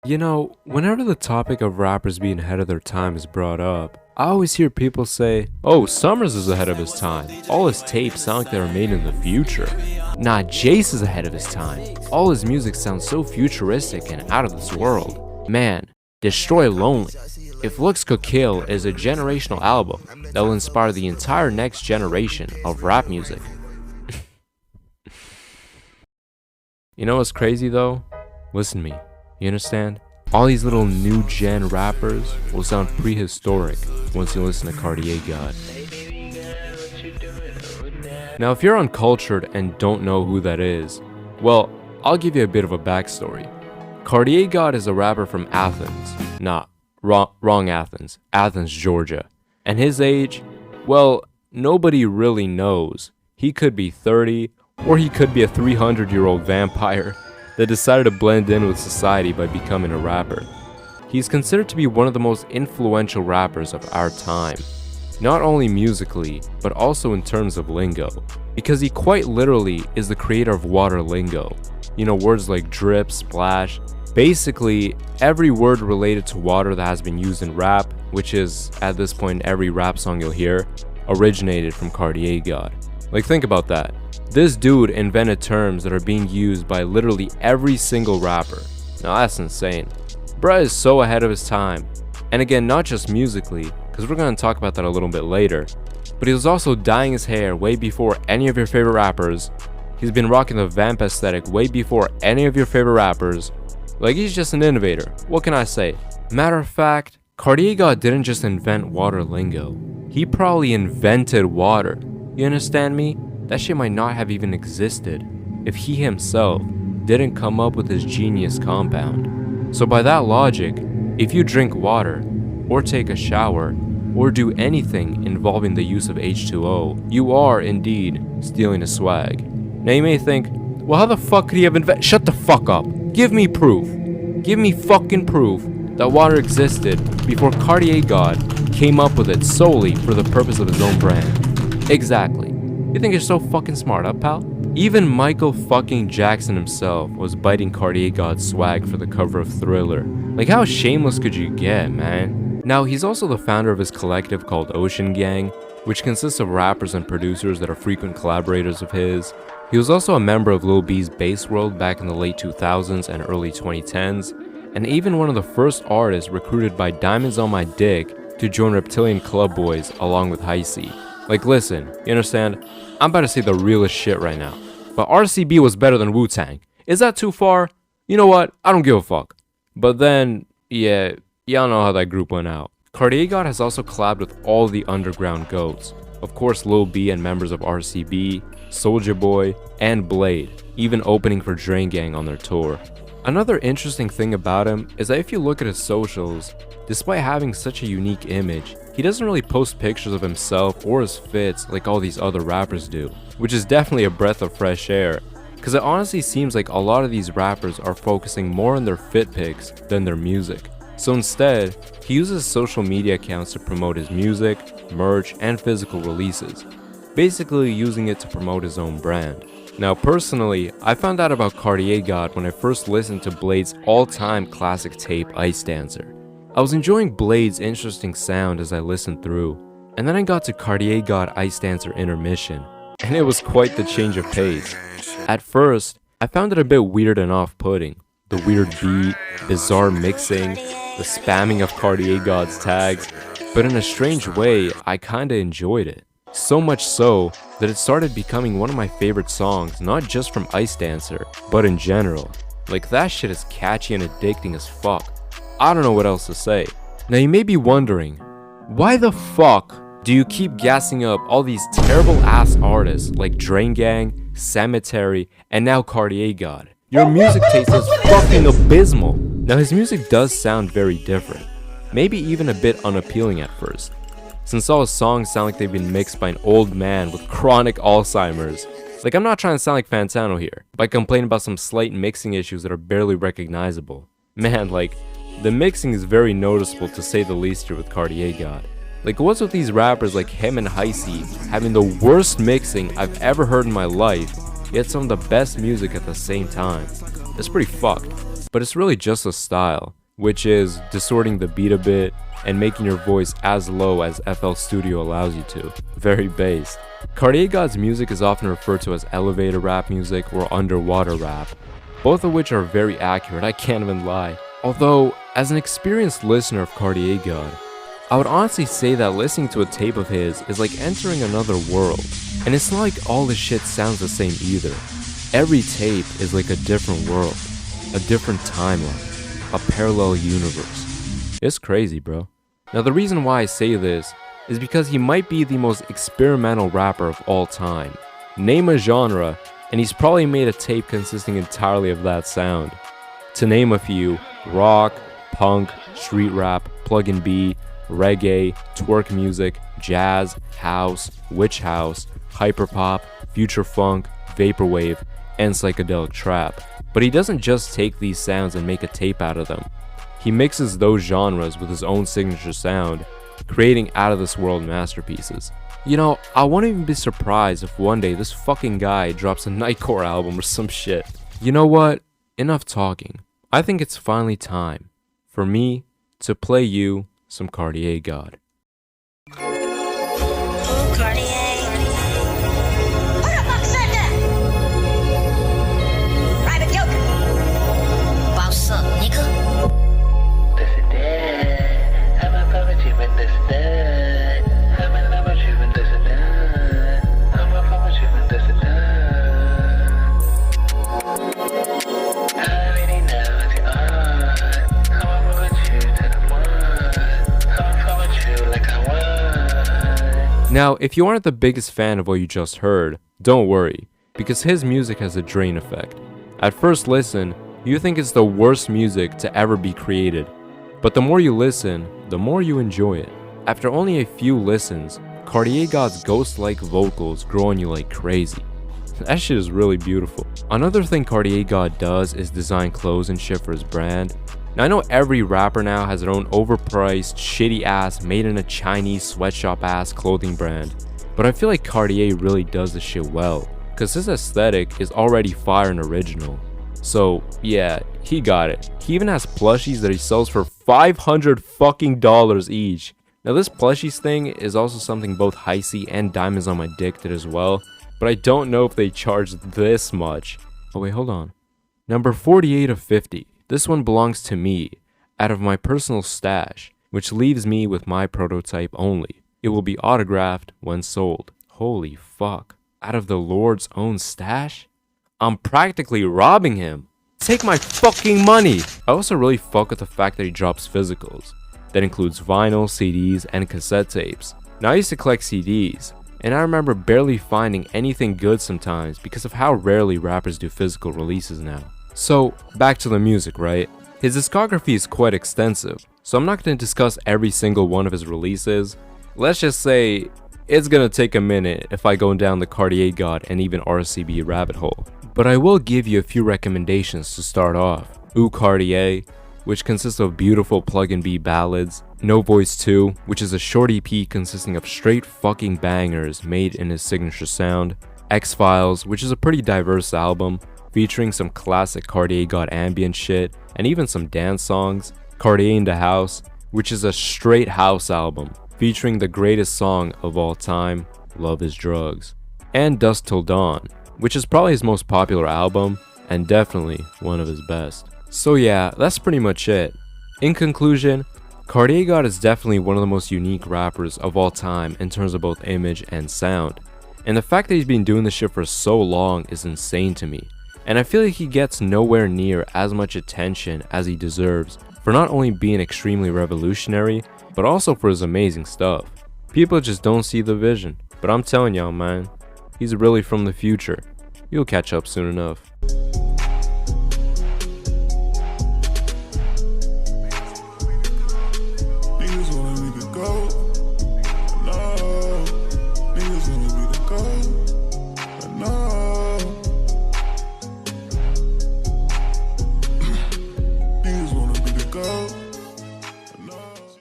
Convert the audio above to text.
You know, whenever the topic of rappers being ahead of their time is brought up, I always hear people say, oh, Summers is ahead of his time. All his tapes sound like they were made in the future. Nah, Jace is ahead of his time. All his music sounds so futuristic and out of this world. Man, Destroy Lonely. If Looks Could Kill is a generational album that will inspire the entire next generation of rap music. You know what's crazy though? Listen to me. You understand? All these little new gen rappers will sound prehistoric once you listen to Cartier'GOD. Now, if you're uncultured and don't know who that is, well, I'll give you a bit of a backstory. Cartier'GOD is a rapper from Athens. Nah, wrong Athens. Athens, Georgia. And his age, well, nobody really knows. He could be 30, or he could be a 300-year-old vampire that decided to blend in with society by becoming a rapper. He's considered to be one of the most influential rappers of our time, not only musically, but also in terms of lingo, because he quite literally is the creator of water lingo. You know, words like drip, splash, basically every word related to water that has been used in rap, which is, at this point, every rap song you'll hear, originated from Cartier'GOD. Like, think about that. This dude invented terms that are being used by literally every single rapper. Now that's insane. Bruh is so ahead of his time. And again, not just musically, because we're going to talk about that a little bit later, but he was also dyeing his hair way before any of your favorite rappers. He's been rocking the vamp aesthetic way before any of your favorite rappers. Like, he's just an innovator. What can I say? Matter of fact, Cartier'GOD didn't just invent water lingo. He probably invented water. You understand me? That shit might not have even existed if he himself didn't come up with his genius compound. So by that logic, if you drink water, or take a shower, or do anything involving the use of H2O, you are indeed stealing a swag. Now you may think, well, how the fuck could he have invented— Shut the fuck up. Give me proof. Give me fucking proof that water existed before Cartier'GOD came up with it solely for the purpose of his own brand. Exactly. You think you're so fucking smart, huh, pal? Even Michael fucking Jackson himself was biting Cartier'GOD's swag for the cover of Thriller. Like, how shameless could you get, man? Now, he's also the founder of his collective called Ocean Gang, which consists of rappers and producers that are frequent collaborators of his. He was also a member of Lil B's Bass World back in the late 2000s and early 2010s, and even one of the first artists recruited by Diamonds on My Dick to join Reptilian Club Boys along with Heisey. Like, listen, you understand? I'm about to say the realest shit right now, but RCB was better than Wu-Tang. Is that too far? You know what? I don't give a fuck. But then, yeah, y'all know how that group went out. Cartier'GOD has also collabed with all the underground goats. Of course, Lil B and members of RCB, Soulja Boy, and Blade, even opening for Drain Gang on their tour. Another interesting thing about him is that if you look at his socials, despite having such a unique image, he doesn't really post pictures of himself or his fits like all these other rappers do, which is definitely a breath of fresh air, because it honestly seems like a lot of these rappers are focusing more on their fit pics than their music. So instead, he uses social media accounts to promote his music, merch, and physical releases, basically using it to promote his own brand. Now personally, I found out about Cartier'GOD when I first listened to Blade's all-time classic tape, Ice Dancer. I was enjoying Blade's interesting sound as I listened through, and then I got to Cartier'GOD Ice Dancer Intermission, and it was quite the change of pace. At first, I found it a bit weird and off-putting. The weird beat, bizarre mixing, the spamming of Cartier'GOD's tags, but in a strange way, I kinda enjoyed it. So much so that it started becoming one of my favorite songs, not just from Ice Dancer, but in general. Like, that shit is catchy and addicting as fuck. I don't know what else to say. Now you may be wondering, why the fuck do you keep gassing up all these terrible ass artists like Drain Gang, Cemetery, and now Cartier'GOD? Your music taste is fucking abysmal. Now his music does sound very different, maybe even a bit unappealing at first, since all his songs sound like they've been mixed by an old man with chronic Alzheimer's. Like, I'm not trying to sound like Fantano here, by complaining about some slight mixing issues that are barely recognizable. Man, like, the mixing is very noticeable to say the least here with Cartier'GOD. Like, what's with these rappers like him and Heisey having the worst mixing I've ever heard in my life, yet some of the best music at the same time? It's pretty fucked. but it's really just a style, which is distorting the beat a bit and making your voice as low as FL Studio allows you to. Very based. Cartier'GOD's music is often referred to as elevator rap music or underwater rap, both of which are very accurate, I can't even lie. Although, as an experienced listener of Cartier'GOD, I would honestly say that listening to a tape of his is like entering another world. And it's not like all this shit sounds the same either. Every tape is like a different world, a different timeline, a parallel universe. It's crazy, bro. Now the reason why I say this is because he might be the most experimental rapper of all time. Name a genre, and he's probably made a tape consisting entirely of that sound. To name a few, rock, punk, street rap, plug-in B, reggae, twerk music, jazz, house, witch house, hyperpop, future funk, vaporwave, and psychedelic trap. But he doesn't just take these sounds and make a tape out of them. He mixes those genres with his own signature sound, creating out-of-this-world masterpieces. You know, I won't even be surprised if one day this fucking guy drops a Nightcore album or some shit. You know what? Enough talking. I think it's finally time for me to play you some Cartier'GOD. Ooh, Cartier. Who the fuck said that? Private joke. Boss up, nigga. Now, if you aren't the biggest fan of what you just heard, don't worry, because his music has a drain effect. At first listen, you think it's the worst music to ever be created, but the more you listen, the more you enjoy it. After only a few listens, Cartier'GOD's ghost-like vocals grow on you like crazy. That shit is really beautiful. Another thing Cartier'GOD does is design clothes and shit for his brand. Now I know every rapper now has their own overpriced, shitty ass, made in a Chinese sweatshop ass clothing brand, but I feel like Cartier really does this shit well, cause his aesthetic is already fire and original. So yeah, he got it. He even has plushies that he sells for $500 fucking each. Now this plushies thing is also something both Heisey and Diamonds on My Dick did as well, but I don't know if they charge this much. Oh wait, hold on. Number 48 of 50. This one belongs to me, out of my personal stash, which leaves me with my prototype only. It will be autographed when sold. Holy fuck. Out of the Lord's own stash? I'm practically robbing him. Take my fucking money! I also really fuck with the fact that he drops physicals. That includes vinyl, CDs, and cassette tapes. Now I used to collect CDs, and I remember barely finding anything good sometimes because of how rarely rappers do physical releases now. So, back to the music, right? His discography is quite extensive, so I'm not going to discuss every single one of his releases. Let's just say, it's going to take a minute if I go down the Cartier'GOD and even RCB rabbit hole. But I will give you a few recommendations to start off. Ooh Cartier, which consists of beautiful plug-in B ballads. No Voice 2, which is a short EP consisting of straight fucking bangers made in his signature sound. X-Files, which is a pretty diverse album, featuring some classic Cartier'GOD ambient shit, and even some dance songs. Cartier in the House, which is a straight house album, featuring the greatest song of all time, Love is Drugs. And Dusk Till Dawn, which is probably his most popular album, and definitely one of his best. So yeah, that's pretty much it. In conclusion, Cartier'GOD is definitely one of the most unique rappers of all time in terms of both image and sound. And the fact that he's been doing this shit for so long is insane to me. And I feel like he gets nowhere near as much attention as he deserves for not only being extremely revolutionary, but also for his amazing stuff. People just don't see the vision, but I'm telling y'all, man, he's really from the future. You'll catch up soon enough.